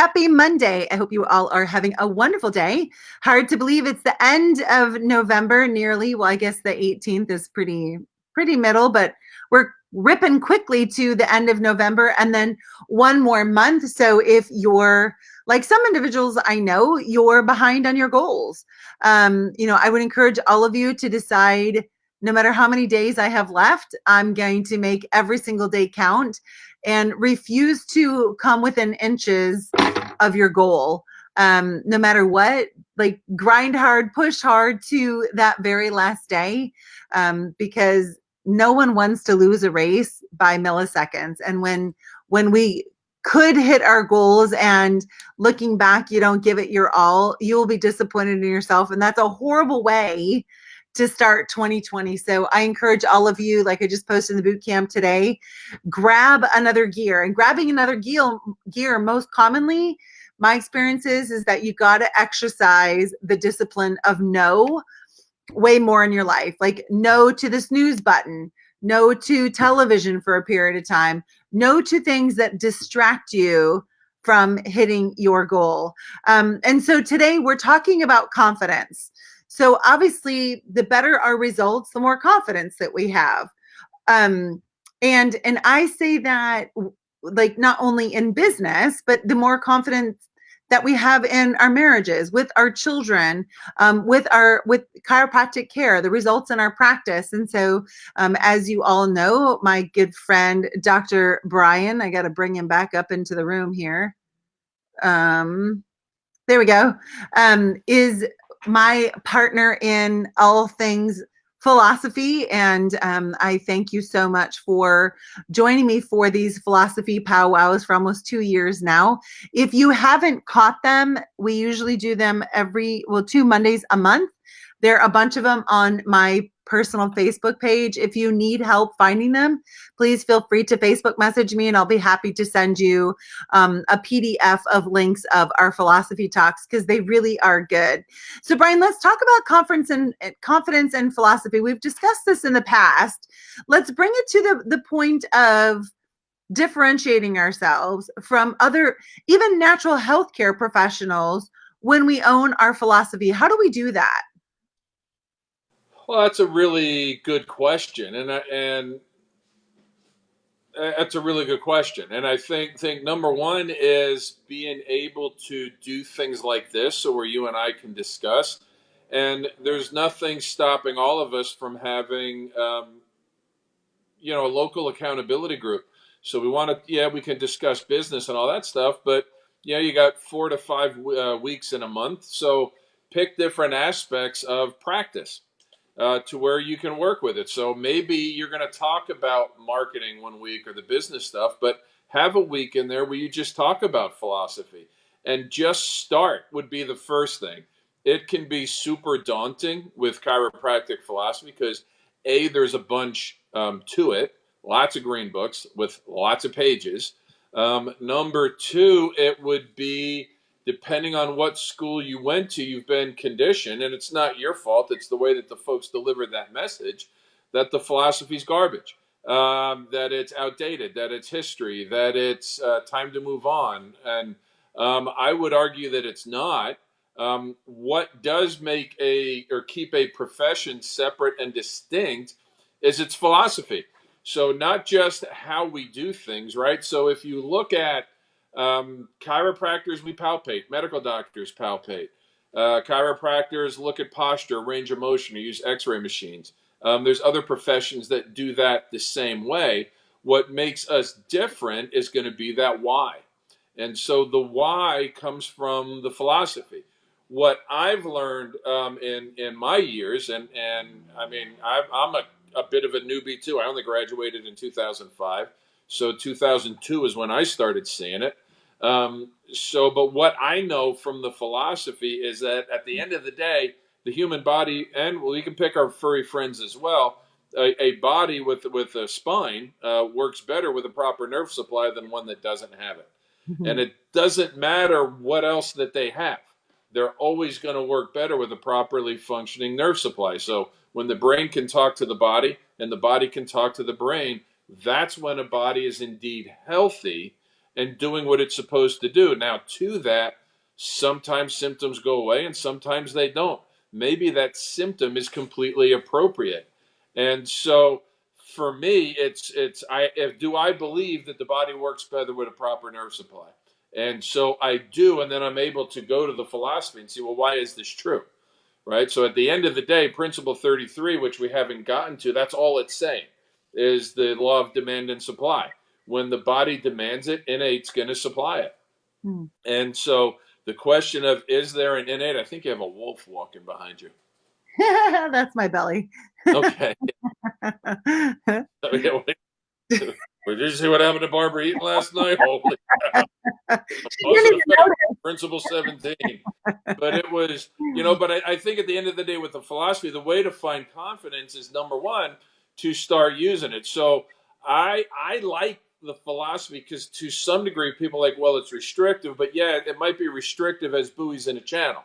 Happy Monday. I hope you all are having a wonderful day. Hard to believe it's the end of November nearly. Well, I guess the 18th is pretty middle, but we're ripping quickly to the end of November and then one more month. So if you're like some individuals I know, you're behind on your goals. I would encourage all of you to decide no matter how many days I have left, I'm going to make every single day count and refuse to come within inches of your goal. No matter what, like grind hard, push hard to that very last day, because no one wants to lose a race by milliseconds. And when we could hit our goals and looking back, you don't give it your all, you will be disappointed in yourself. And that's a horrible way to start 2020. So I encourage all of you, like I just posted in the boot camp today, grab another gear. And grabbing another gear most commonly, my experience is that you got to exercise the discipline of no way more in your life. Like no to the snooze button, no to television for a period of time, no to things that distract you from hitting your goal. And so today we're talking about confidence. So obviously the better our results, the more confidence that we have. And I say that like not only in business, but the more confidence that we have in our marriages, with our children, with chiropractic care, the results in our practice. And so, as you all know, my good friend, Dr. Brian, I got to bring him back up into the room here. There we go. Is my partner in all things philosophy. And I thank you so much for joining me for these philosophy powwows for almost 2 years now. If you haven't caught them, we usually do them 2 Mondays a month. There are a bunch of them on my personal Facebook page. If you need help finding them, please feel free to Facebook message me and I'll be happy to send you a PDF of links of our philosophy talks because they really are good. So Brian, let's talk about confidence and philosophy. We've discussed this in the past. Let's bring it to the point of differentiating ourselves from other, even natural healthcare professionals when we own our philosophy. How do we do that? Well, that's a really good question, and that's a really good question. And I think number one is being able to do things like this, so where you and I can discuss. And there's nothing stopping all of us from having, a local accountability group. So we can discuss business and all that stuff, but you got 4 to 5 weeks in a month. So pick different aspects of practice to where you can work with it. So maybe you're going to talk about marketing one week or the business stuff, but have a week in there where you just talk about philosophy and just start would be the first thing. It can be super daunting with chiropractic philosophy because there's a bunch to it, lots of green books with lots of pages. Number two, it would be depending on what school you went to, you've been conditioned, and it's not your fault. It's the way that the folks delivered that message, that the philosophy's garbage, that it's outdated, that it's history, that it's time to move on. And I would argue that it's not. What does make keep a profession separate and distinct is its philosophy. So not just how we do things, right? So if you look at chiropractors, we palpate. Medical doctors palpate. Chiropractors look at posture, range of motion, or use x-ray machines. There's other professions that do that the same way. What makes us different is going to be that why. And so the why comes from the philosophy. What I've learned in my years, and I mean, I'm a bit of a newbie too. I only graduated in 2005. So 2002 is when I started seeing it. But what I know from the philosophy is that at the end of the day, the human body, and we can pick our furry friends as well, a body with a spine works better with a proper nerve supply than one that doesn't have it. Mm-hmm. And it doesn't matter what else that they have. They're always going to work better with a properly functioning nerve supply. So when the brain can talk to the body and the body can talk to the brain, that's when a body is indeed healthy. and doing what it's supposed to do. Now, to that, sometimes symptoms go away and sometimes they don't. Maybe that symptom is completely appropriate. And so for me, do I believe that the body works better with a proper nerve supply? And so I do, and then I'm able to go to the philosophy and see, well, why is this true? Right? So at the end of the day, principle 33, which we haven't gotten to, that's all it's saying, is the law of demand and supply. When the body demands it, innate's going to supply it. Hmm. And so the question of, is there an innate? I think you have a wolf walking behind you. That's my belly. Okay. Did you see what happened to Barbara Eaton last night? Holy cow. She Cause didn't and even effect, notice. principle 17. But it was, but I think at the end of the day with the philosophy, the way to find confidence is number one, to start using it. So I like the philosophy because to some degree people are like, well, it's restrictive, but yeah, it might be restrictive as buoys in a channel,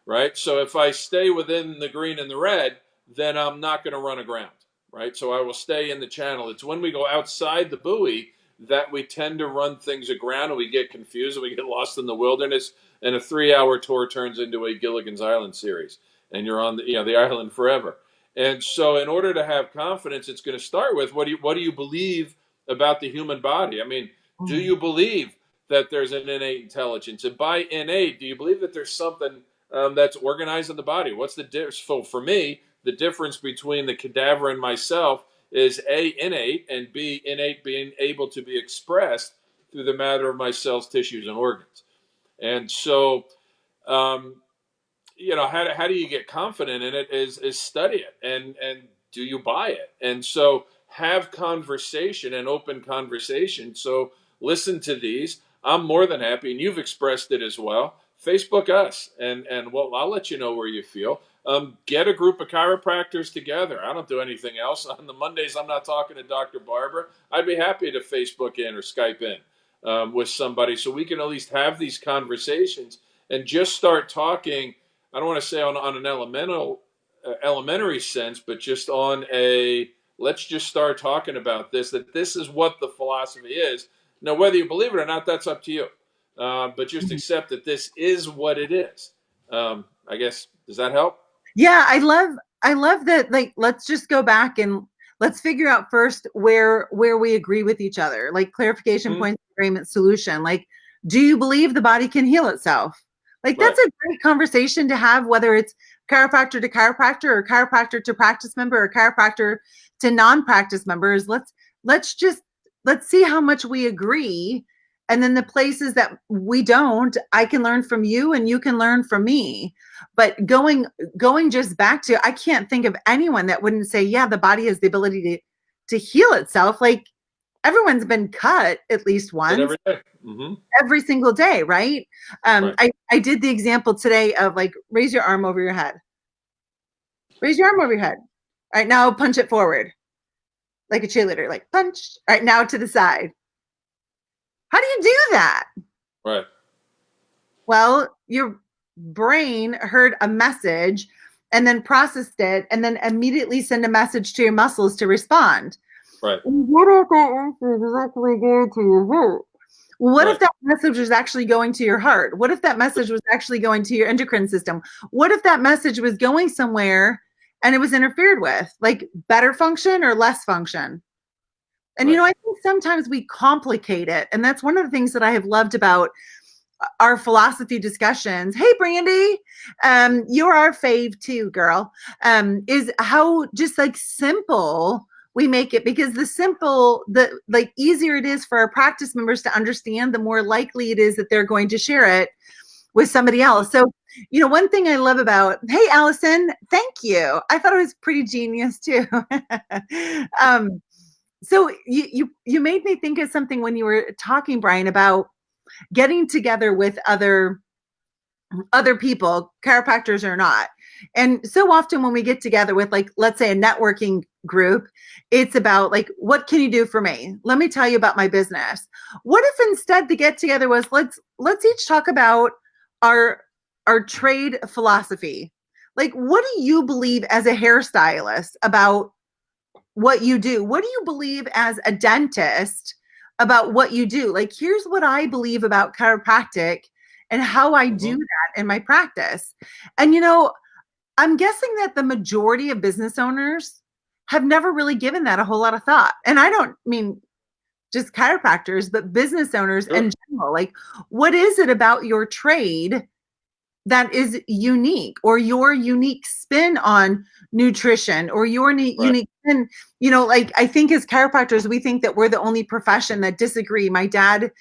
right? So if I stay within the green and the red, then I'm not going to run aground, right? So I will stay in the channel. It's when we go outside the buoy that we tend to run things aground and we get confused and we get lost in the wilderness. And a 3-hour tour turns into a Gilligan's Island series, and you're on the island forever. And so, in order to have confidence, it's going to start with what do you believe about the human body? I mean, do Mm. you believe that there's an innate intelligence? And by innate, do you believe that there's something that's organized in the body? What's the difference? So for me, the difference between the cadaver and myself is A, innate, and B, innate being able to be expressed through the matter of my cells, tissues, and organs. And so, um, how do you get confident in it is study it and do you buy it? And so have conversation and open conversation. So listen to these. I'm more than happy, and you've expressed it as well. Facebook us, and well, I'll let you know where you feel. Get a group of chiropractors together. I don't do anything else. On the Mondays, I'm not talking to Dr. Barbara. I'd be happy to Facebook in or Skype in with somebody so we can at least have these conversations and just start talking. I don't want to say on an elementary sense, but just on a let's just start talking about this. That this is what the philosophy is. Now, whether you believe it or not, that's up to you. But just accept that this is what it is. I guess, does that help? Yeah, I love that. Like, let's just go back and let's figure out first where we agree with each other. Like clarification, Mm-hmm. points, agreement, solution. Like, do you believe the body can heal itself? Like, Right. that's a great conversation to have, whether it's chiropractor to chiropractor or chiropractor to practice member or chiropractor to non-practice members. Let's see how much we agree. And then the places that we don't, I can learn from you and you can learn from me. But going just back to, I can't think of anyone that wouldn't say, yeah, the body has the ability to heal itself. Like, everyone's been cut at least But once every day. Mm-hmm. every single day, right? Right. I did the example today of, like, raise your arm over your head. Raise your arm over your head. All right, now punch it forward like a cheerleader, like punch. All right, now to the side. How do you do that? Right. Well, your brain heard a message and then processed it and then immediately send a message to your muscles to respond. Right. What if that message was actually going to your heart? What if Right. that message was actually going to your heart? What if that message was actually going to your endocrine system? What if that message was going somewhere and it was interfered with, like better function or less function? And, Right. I think sometimes we complicate it. And that's one of the things that I have loved about our philosophy discussions. Hey, Brandy, you're our fave too, girl. Is how just like simple we make it, because the like easier it is for our practice members to understand, the more likely it is that they're going to share it with somebody else. So, one thing I love about, hey, Allison, thank you. I thought it was pretty genius too. So you made me think of something when you were talking, Brian, about getting together with other people, chiropractors or not. And so often when we get together with, like, let's say a networking group, it's about like, what can you do for me? Let me tell you about my business. What if instead the get together was, let's each talk about our trade philosophy. Like, what do you believe as a hairstylist about what you do? What do you believe as a dentist about what you do. Like, here's what I believe about chiropractic and how I do Hmm. that in my practice. And, I'm guessing that the majority of business owners have never really given that a whole lot of thought. And I don't mean just chiropractors, but business owners in Sure. general. Like, what is it about your trade that is unique, or your unique spin on nutrition, or your Right. unique spin? Like, I think as chiropractors, we think that we're the only profession that disagree. My dad,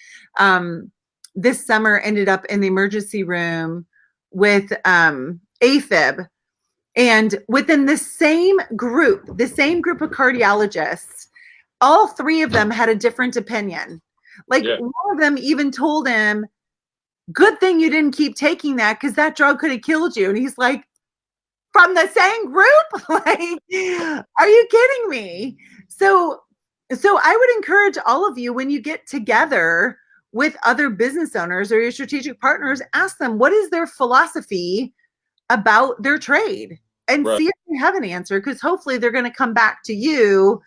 this summer, ended up in the emergency room with AFib, and within the same group of cardiologists, all three of them had a different opinion. Like, Yeah. one of them even told him, good thing you didn't keep taking that, because that drug could have killed you. And he's like, from the same group? Like, are you kidding me? So I would encourage all of you, when you get together with other business owners or your strategic partners, ask them, what is their philosophy about their trade, and Right. see if they have an answer, because hopefully they're going to come back to you,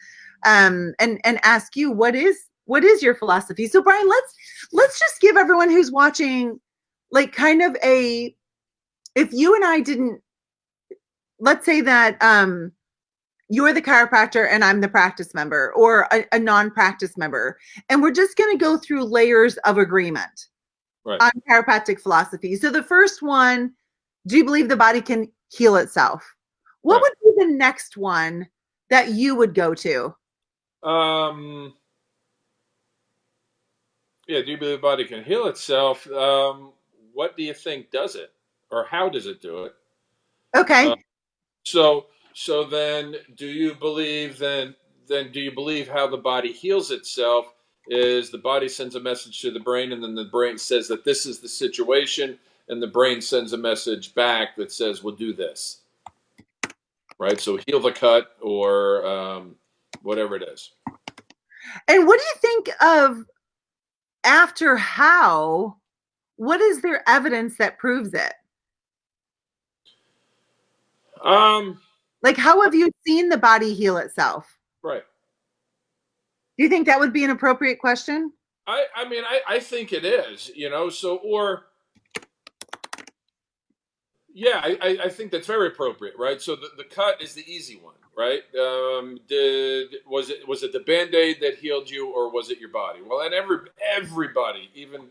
and ask you, what is your philosophy. So, Brian, let's just give everyone who's watching, like, kind of a, if you and I didn't, let's say that you're the chiropractor and I'm the practice member, or a non-practice member, and we're just going to go through layers of agreement Right. on chiropractic philosophy. So the first one, do you believe the body can heal itself? What Right. would be the next one that you would go to? Um, yeah. Do you believe the body can heal itself? What do you think does it, or how does it do it? Uh, Okay. so, so then, do you believe then do you believe how the body heals itself is the body sends a message to the brain, and then the brain says that this is the situation, and the brain sends a message back that says, "We'll do this." Right. So heal the cut, or whatever it is. And what do you think of, after how, what is there evidence that proves it? Um. Like, how have you seen the body heal itself? Right. Do you think that would be an appropriate question? I mean, I think it is, so, or, yeah, I think that's very appropriate, right? So the cut is the easy one, right? Was it the Band-Aid that healed you, or was it your body? Well, and everybody, even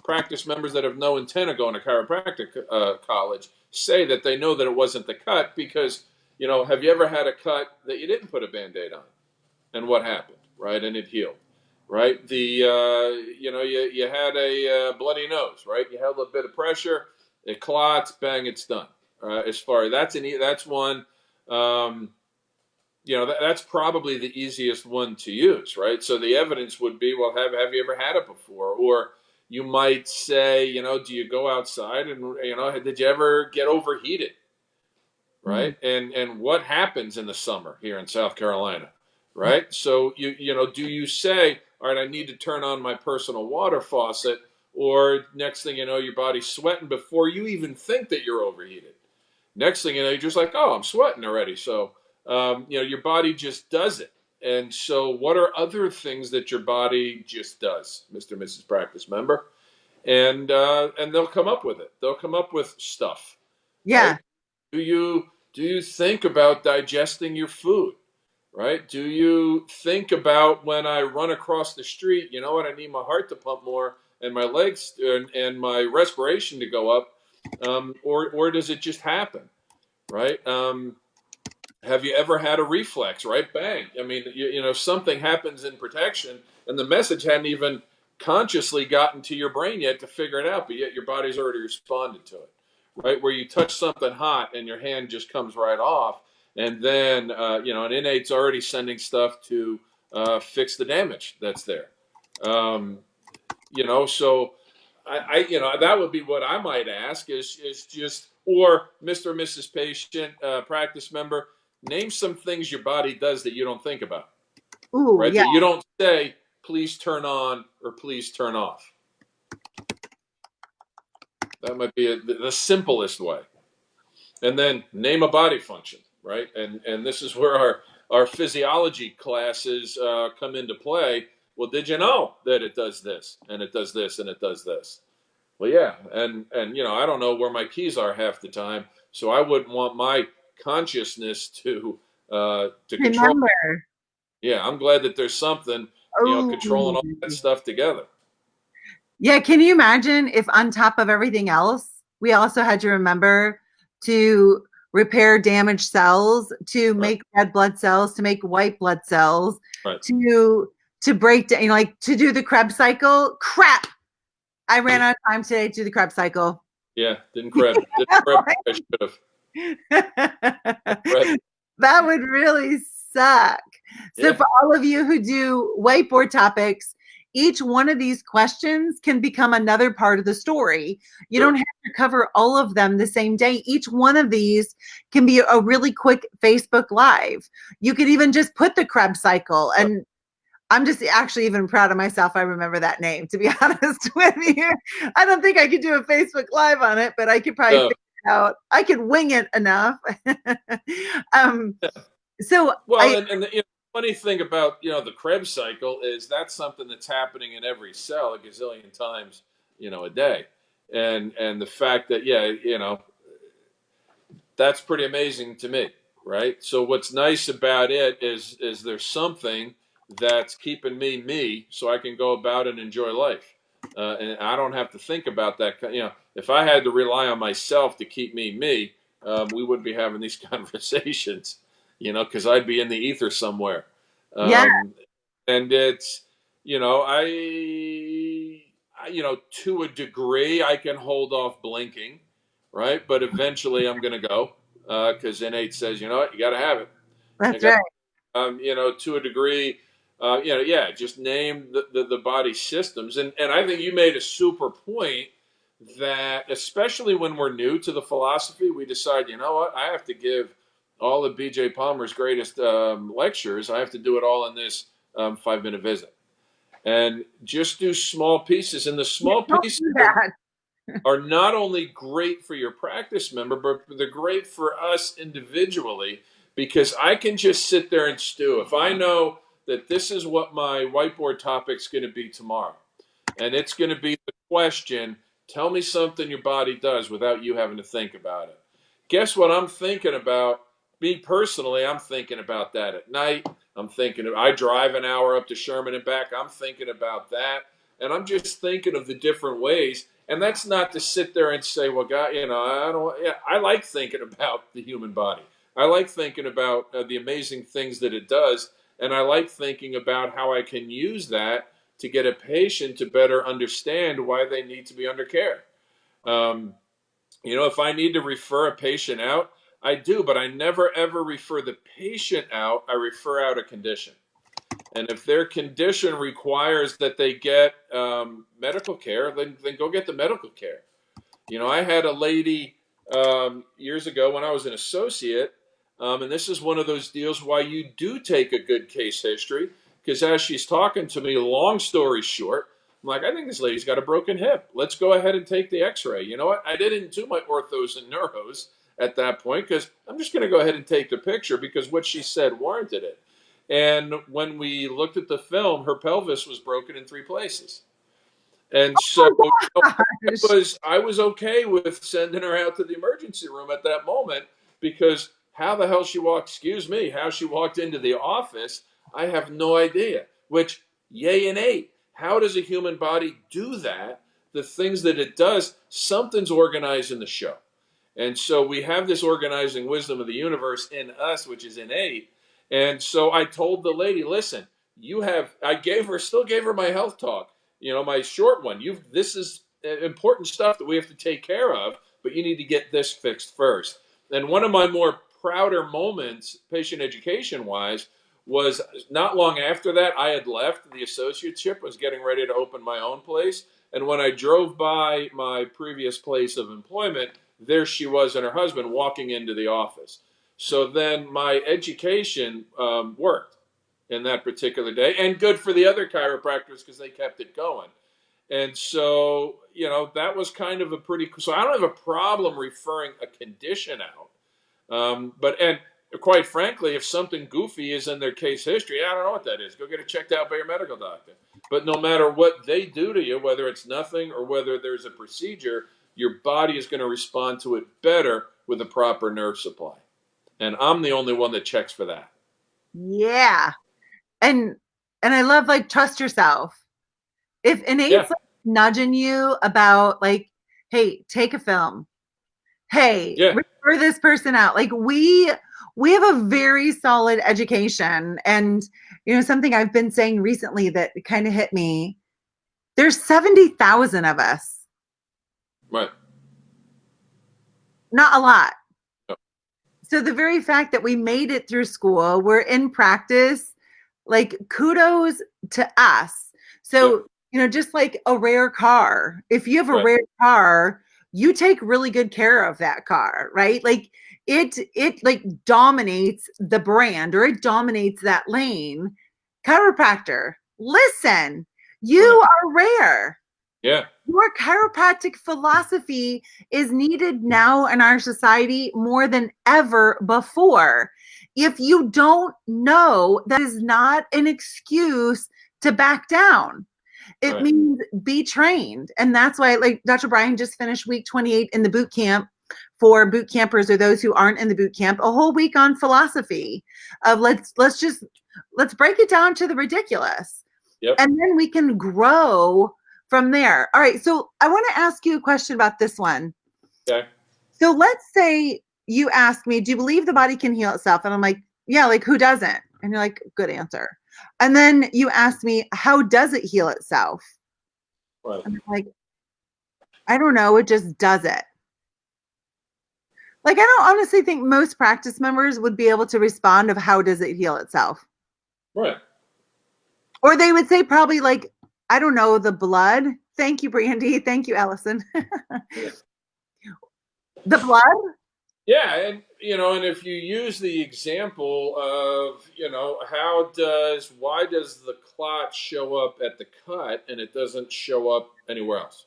practice members that have no intent of going to chiropractic college, say that they know that it wasn't the cut, because, have you ever had a cut that you didn't put a Band-Aid on? And what happened, right? And it healed, right? You had a bloody nose, right? You held a bit of pressure, it clots, bang, it's done. As far as that's one, um, that's probably the easiest one to use, right? So the evidence would be, well, have you ever had it before? Or you might say, do you go outside, and did you ever get overheated? Mm. Right? And what happens in the summer here in South Carolina, right? So do you say, all right, I need to turn on my personal water faucet, or next thing you know, your body's sweating before you even think that you're overheated. Next thing you know, you're just like, oh, I'm sweating already. So your body just does it. And so, what are other things that your body just does, Mr. and Mrs. Practice Member? And they'll come up with it. They'll come up with stuff, right? Yeah. Do you think about digesting your food, right? Do you think about, when I run across the street, you know what, I need my heart to pump more, and my legs and my respiration to go up, or does it just happen, right? Have you ever had a reflex, right? Bang. I mean, something happens in protection, and the message hadn't even consciously gotten to your brain yet to figure it out, but yet your body's already responded to it, right? Where you touch something hot and your hand just comes right off, and then, an innate's already sending stuff to fix the damage that's there. Um, so that would be what I might ask, is just, or Mr. or Mrs. Patient, practice member, name some things your body does that you don't think about, Ooh, right? yeah. That you don't say, please turn on or please turn off. That might be the simplest way. And then name a body function, right? And this is where our physiology classes come into play. Well, did you know that it does this and it does this and it does this? Well, yeah, and I don't know where my keys are half the time, so I wouldn't want my consciousness to control. Remember. Yeah, I'm glad that there's something Oh, controlling all that stuff together. yeah. Can you imagine if on top of everything else, we also had to remember to repair damaged cells, to Right, make red blood cells, to make white blood cells, right. to break down, like to do the Krebs cycle? Crap. I ran out of time today to do the Krebs cycle. Yeah, didn't crab like I should have. Crab. That would really suck. So, Yeah, for all of you who do whiteboard topics, each one of these questions can become another part of the story. You don't sure. have to cover all of them the same day. Each one of these can be a really quick Facebook Live. You could even just put the Krebs cycle, Right. and I'm just actually even proud of myself. I remember that name, to be honest with you. I don't think I could do a Facebook Live on it, but I could probably No. figure it out. I could wing it enough. um, so Well, I, and the funny thing about the Krebs cycle is that's something that's happening in every cell a gazillion times a day, and the fact that that's pretty amazing to me, right? So what's nice about it is there's something that's keeping me, so I can go about and enjoy life, and I don't have to think about that. If I had to rely on myself to keep me, we wouldn't be having these conversations, because I'd be in the ether somewhere, yeah, um, and it's to a degree I can hold off blinking, right? But eventually I'm going to go because innate says, you know what, you got to have it. You that's got, right. to a degree, yeah, just name the body systems, and I think you made a super point that especially when we're new to the philosophy, we decide, you know what, I have to give all of B.J. Palmer's greatest lectures. I have to do it all in this 5-minute visit, and just do small pieces. And the small Don't pieces do that. are not only great for your practice member, but they're great for us individually because I can just sit there and stew. If I know that this is what my whiteboard topic's going to be tomorrow, and it's going to be the question, tell me something your body does without you having to think about it. Guess what I'm thinking about? Me personally, I'm thinking about that at night. I drive an hour up to Sherman and back. I'm thinking about that. And I'm just thinking of the different ways. And that's not to sit there and say, well, God, I don't, yeah, I like thinking about the human body. I like thinking about the amazing things that it does. And I like thinking about how I can use that to get a patient to better understand why they need to be under care. Um, if I need to refer a patient out, I do, but I never ever refer the patient out. I refer out a condition. And if their condition requires that they get medical care, then go get the medical care. I had a lady years ago when I was an associate, and this is one of those deals why you do take a good case history, because as she's talking to me, long story short, I'm like, I think this lady's got a broken hip. Let's go ahead and take the x-ray. You know what? I didn't do my orthos and neuros at that point because I'm just going to go ahead and take the picture because what she said warranted it. And when we looked at the film, her pelvis was broken in 3 places. And so Oh gosh. I was okay with sending her out to the emergency room at that moment because how the hell she walked, excuse me, how she walked into the office, I have no idea. Which, yay and eight. How does a human body do that? The things that it does, something's organized in the show. And so we have this organizing wisdom of the universe in us, which is innate. And so I told the lady, listen, still gave her my health talk, my short one. This is important stuff that we have to take care of, but you need to get this fixed first. And one of my more prouder moments, patient education wise, was not long after that. I had left the associateship, was getting ready to open my own place. And when I drove by my previous place of employment, there she was and her husband walking into the office. So then my education worked in that particular day, and good for the other chiropractors because they kept it going. And so, that was kind of a pretty. So I don't have a problem referring a condition out. And quite frankly, if something goofy is in their case history, I don't know what that is. Go get it checked out by your medical doctor. But no matter what they do to you, whether it's nothing or whether there's a procedure, your body is going to respond to it better with a proper nerve supply. And I'm the only one that checks for that. Yeah. And I love like trust yourself. If Yeah, Innate's like nudging you about like, hey, take a film. Hey, yeah, refer this person out. Like we have a very solid education. And something I've been saying recently that kind of hit me. There's 70,000 of us. right. Not a lot. No, So the very fact that we made it through school, we're in practice, like kudos to us. yep, So, just like a rare car, if you have a right, rare car, you take really good care of that car, right? Like it like dominates the brand or it dominates that lane. Chiropractor, listen, you right. are rare. Yeah, Your chiropractic philosophy is needed now in our society more than ever before. If you don't know, that is not an excuse to back down. It right, means be trained. And that's why, like, Dr. Brian just finished week 28 in the boot camp for boot campers or those who aren't in the boot camp, a whole week on philosophy of let's break it down to the ridiculous. yep, And then we can grow from there. All right. So I want to ask you a question about this one. okay, So let's say you ask me, do you believe the body can heal itself? And I'm like, yeah, like who doesn't? And you're like, good answer. And then you ask me, how does it heal itself? right, And I'm like, I don't know. It just does it. Like, I don't honestly think most practice members would be able to respond of how does it heal itself? right. Or they would say probably like, I don't know, the blood. Thank you, Brandy. Thank you, Allison. Yeah. The blood? Yeah, and if you use the example of, why does the clot show up at the cut and it doesn't show up anywhere else?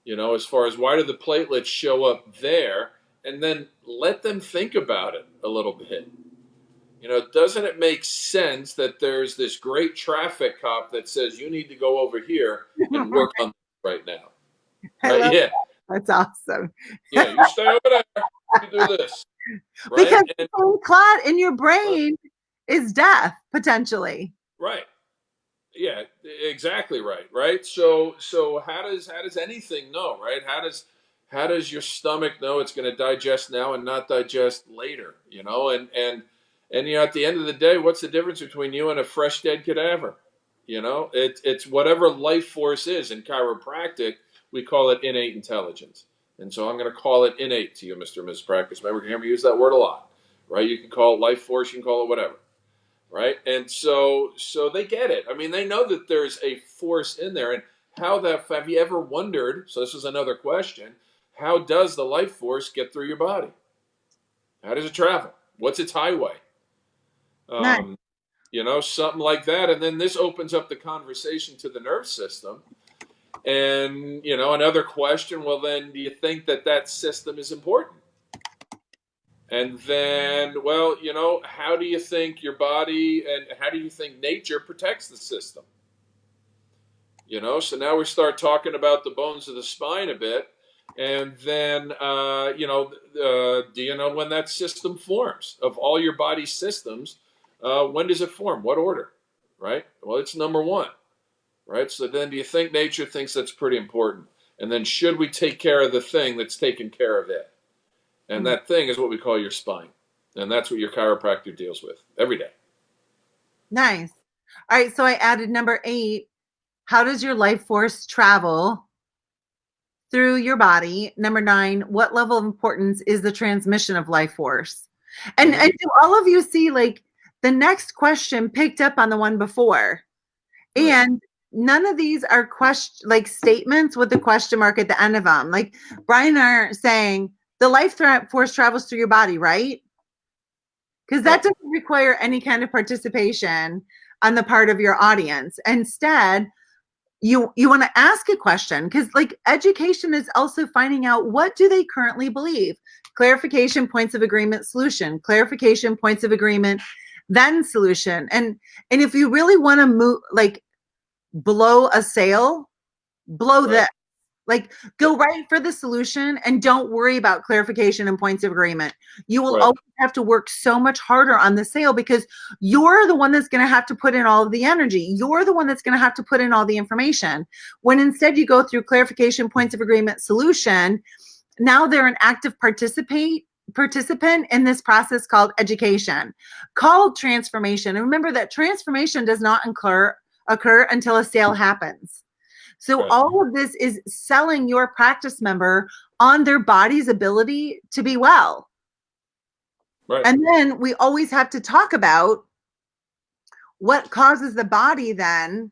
As far as why do the platelets show up there, and then let them think about it a little bit. Doesn't it make sense that there's this great traffic cop that says you need to go over here and work on this right now? I Right? love Yeah. that. That's awesome. Yeah, you stay over there, you do this. Right? Because And the clot in your brain is death, potentially. right. Yeah, exactly right. Right. So how does anything know? Right. How does your stomach know it's going to digest now and not digest later? And at the end of the day, what's the difference between you and a fresh dead cadaver? It's whatever life force is. In chiropractic, we call it innate intelligence. And so I'm going to call it innate to you, Mr. and Ms. Practice Member. You hear me use that word a lot, right? You can call it life force, you can call it whatever, right? And so they get it. I mean, they know that there's a force in there, and how that. Have you ever wondered? So this is another question: how does the life force get through your body? How does it travel? What's its highway? Nice. Something like that. And then this opens up the conversation to the nerve system. And another question. Well, then, do you think that system is important? And then, well, how do you think your body and how do you think nature protects the system? So now we start talking about the bones of the spine a bit. And then, do you know when that system forms? Of all your body systems, when does it form? What order? Right? Well, it's number one. Right? So then do you think nature thinks that's pretty important? And then should we take care of the thing that's taking care of it? And that thing is what we call your spine. And that's what your chiropractor deals with every day. Nice. All right. So I added number 8. How does your life force travel through your body? Number 9, what level of importance is the transmission of life force? And Mm-hmm. do all of you see like the next question picked up on the one before? Right. And none of these are like statements with the question mark at the end of them. Like Brian and I are saying the life force travels through your body, right? Because that doesn't require any kind of participation on the part of your audience. Instead, you want to ask a question, because like education is also finding out what do they currently believe. Clarification, points of agreement, solution. Clarification, points of agreement, then solution. And if you really want to move, like blow a sale, blow Right. this. Like, go right for the solution and don't worry about clarification and points of agreement. You will Right. always have to work so much harder on the sale because you're the one that's going to have to put in all of the energy. You're the one that's going to have to put in all the information. When instead you go through clarification, points of agreement, solution, now they're an active participant in this process called education, called transformation. And remember that transformation does not occur until a sale happens. So Right. all of this is selling your practice member on their body's ability to be well. Right. And then we always have to talk about what causes the body then,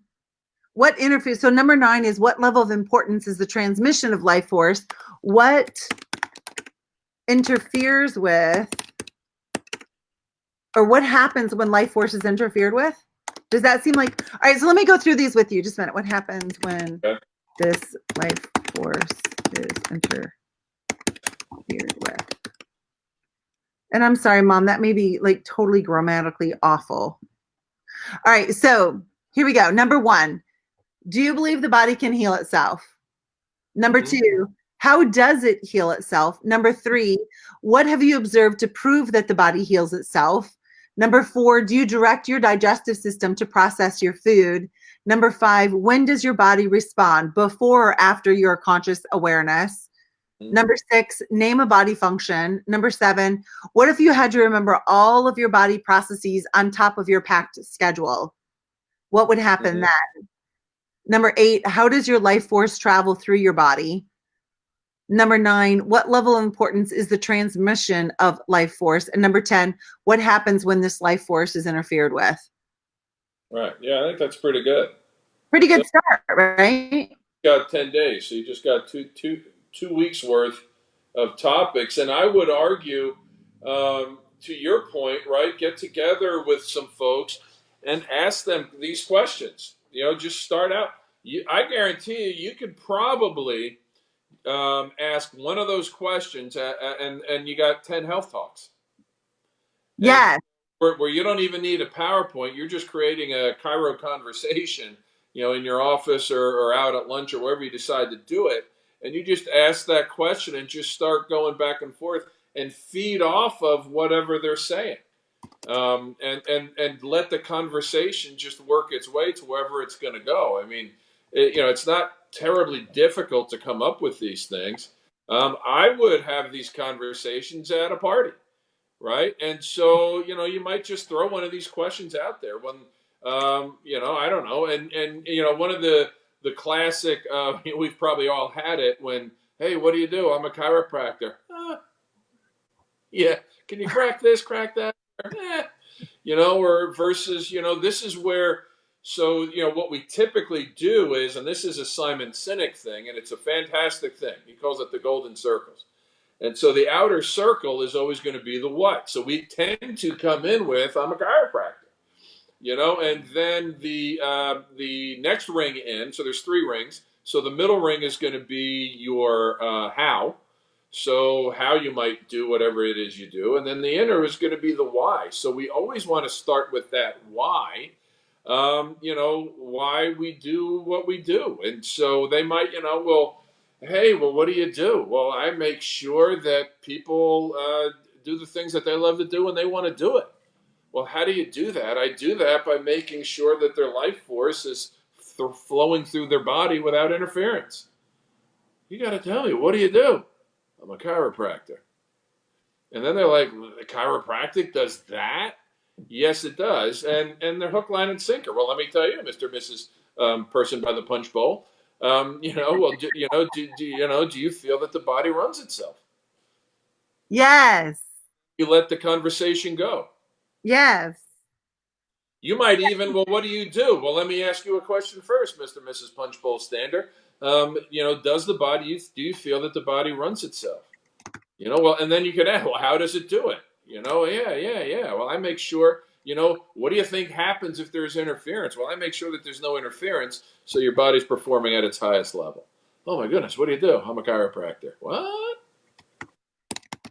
what interferes. So number 9 is what level of importance is the transmission of life force? What interferes with, or what happens when life force is interfered with? Does that seem like, all right, so let me go through these with you. Just a minute. What happens when Okay. this life force is interfered with? And I'm sorry, Mom, that may be like totally grammatically awful. All right, so here we go. Number 1, do you believe the body can heal itself? Number Mm-hmm. 2, how does it heal itself? Number 3, what have you observed to prove that the body heals itself? Number 4, do you direct your digestive system to process your food? Number 5, when does your body respond, before or after your conscious awareness? Number 6, name a body function. Number 7, what if you had to remember all of your body processes on top of your packed schedule? What would happen Mm-hmm. then? Number 8, how does your life force travel through your body? Number 9, what level of importance is the transmission of life force? And number 10, what happens when this life force is interfered with? Right. Yeah, I think that's pretty good. Pretty So good start, right? you got 10 days, so you just got 2 weeks worth of topics, and I would argue, to your point, right? Get together with some folks and ask them these questions. Just start out. I guarantee you could probably ask one of those questions, and you got 10 health talks. And Yes. where you don't even need a PowerPoint, you're just creating a Cairo conversation, in your office or out at lunch or wherever you decide to do it. And you just ask that question and just start going back and forth and feed off of whatever they're saying. And let the conversation just work its way to wherever it's going to go. I mean, it's not terribly difficult to come up with these things. I would have these conversations at a party, right? And so, you might just throw one of these questions out there when, I don't know. And one of the classic, we've probably all had it when, hey, what do you do? I'm a chiropractor. Yeah. Can you crack this, crack that? Or versus, this is where, so, what we typically do is, and this is a Simon Sinek thing, and it's a fantastic thing. He calls it the golden circles. And so the outer circle is always going to be the what. So we tend to come in with, I'm a chiropractor, and then the next ring in. So there's 3 rings. So the middle ring is going to be your how. So how you might do whatever it is you do, and then the inner is going to be the why. So we always want to start with that why. Why we do what we do, and so they might, well, hey, well, what do you do? Well, I make sure that people do the things that they love to do and they want to do it. Well, how do you do that? I do that by making sure that their life force is flowing through their body without interference. You got to tell me, what do you do? I'm a chiropractor. And then they're like, chiropractic does that? Yes, it does. And they're hook, line, and sinker. Well, let me tell you, Mr. and Mrs. Person by the punch bowl. Well, do you feel that the body runs itself? Yes. You let the conversation go. Yes. You might even, well, what do you do? Well, let me ask you a question first, Mr. and Mrs. Punch Bowl Stander. Does the body, do you feel that the body runs itself? Well, and then you could ask, well, how does it do it? Yeah. Well, I make sure, what do you think happens if there's interference? Well, I make sure that there's no interference so your body's performing at its highest level. Oh my goodness, what do you do? I'm a chiropractor. What?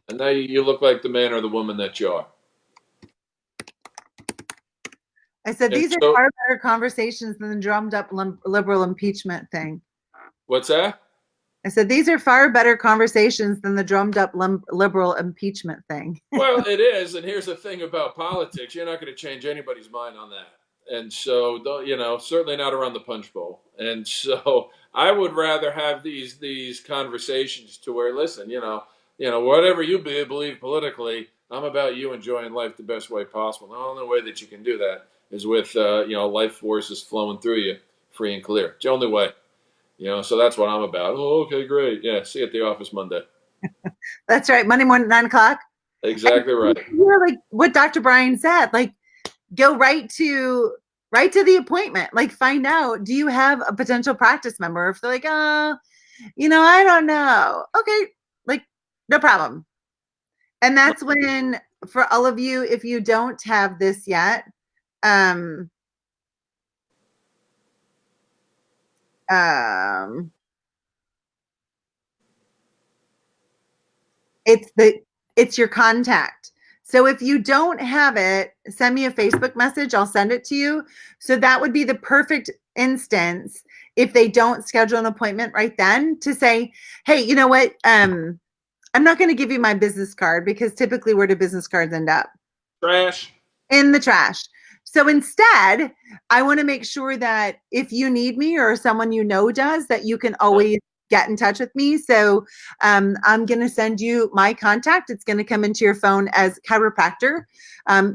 And now you look like the man or the woman that you are. I said, And these are so, far better conversations than the drummed up liberal impeachment thing. what's that? I said, these are far better conversations than the drummed up liberal impeachment thing. Well, it is, and here's the thing about politics: you're not going to change anybody's mind on that. And so, don't, certainly not around the punch bowl. And so, I would rather have these conversations to where, listen, whatever you believe politically, I'm about you enjoying life the best way possible. The only way that you can do that is with life forces flowing through you, free and clear. It's the only way. So that's what I'm about. Oh, okay, great. Yeah, see you at the office Monday. That's right. Monday morning, 9 o'clock. Exactly right. Yeah, like what Dr. Brian said, like go right to the appointment. Like find out, do you have a potential practice member? If they're like, oh, I don't know. Okay, like no problem. And that's when, for all of you, if you don't have this yet, um, um, it's your contact. So if you don't have it, send me a Facebook message. I'll send it to you. So that would be the perfect instance if they don't schedule an appointment right then to say, hey, you know what? I'm not going to give you my business card because typically where do business cards end up? Trash. In the trash. So instead, I want to make sure that if you need me or someone does, that you can always get in touch with me. So I'm going to send you my contact. It's going to come into your phone as chiropractor.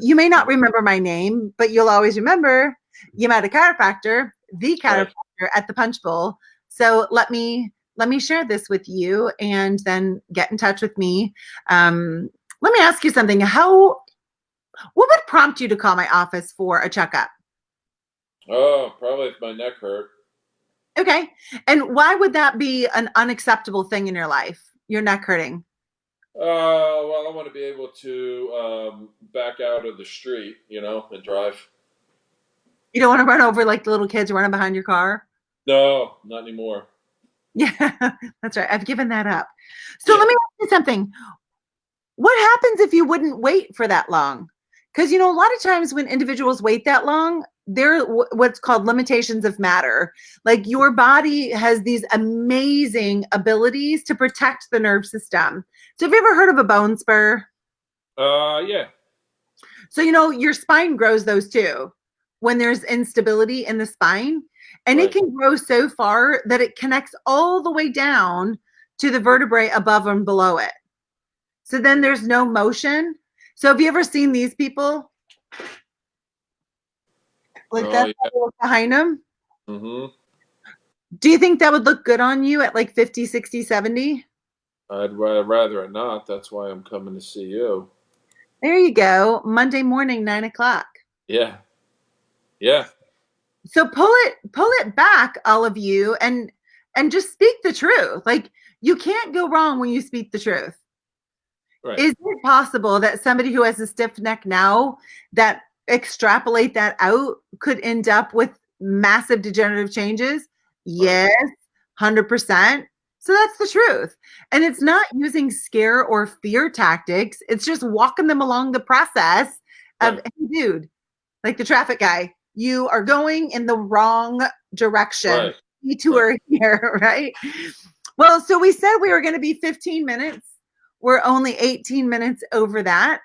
You may not remember my name, but you'll always remember you met a chiropractor, the chiropractor Right. at the Punch Bowl. So let me share this with you and then get in touch with me. Let me ask you something. What would prompt you to call my office for a checkup? Oh, probably if my neck hurt. Okay. And why would that be an unacceptable thing in your life? Your neck hurting. Well, I want to be able to back out of the street, and drive. You don't want to run over like the little kids running behind your car? No, not anymore. Yeah, that's right. I've given that up. So Yeah. let me ask you something. What happens if you wouldn't wait for that long? Because, a lot of times when individuals wait that long, they're what's called limitations of matter. Like your body has these amazing abilities to protect the nerve system. So have you ever heard of a bone spur? Yeah. So, your spine grows those too when there's instability in the spine. And it Right. can grow so far that it connects all the way down to the vertebrae above and below it. So then there's no motion. So have you ever seen these people? Like Oh, that yeah. behind them? Mm-hmm. Do you think that would look good on you at like 50, 60, 70? I'd rather it not. That's why I'm coming to see you. There you go. Monday morning, 9 o'clock. Yeah. Yeah. So pull it back, all of you, and just speak the truth. Like you can't go wrong when you speak the truth. Right. Is it possible that somebody who has a stiff neck now that extrapolate that out could end up with massive degenerative changes? Right. Yes, 100%. So that's the truth. And it's not using scare or fear tactics. It's just walking them along the process of, Right. hey, dude, like the traffic guy, you are going in the wrong direction. Right. Right. Detour here, right? Well, so we said we were going to be 15 minutes. We're only 18 minutes over that.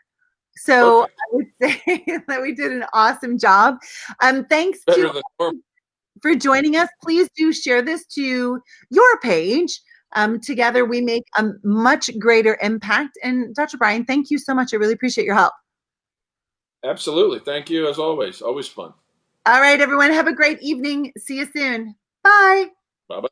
So Perfect. I would say that we did an awesome job. Thanks to Better than normal. for joining us. Please do share this to your page. Together we make a much greater impact. And Dr. Brian, thank you so much. I really appreciate your help. Absolutely. Thank you as always. Always fun. All right, everyone, have a great evening. See you soon. Bye. Bye bye.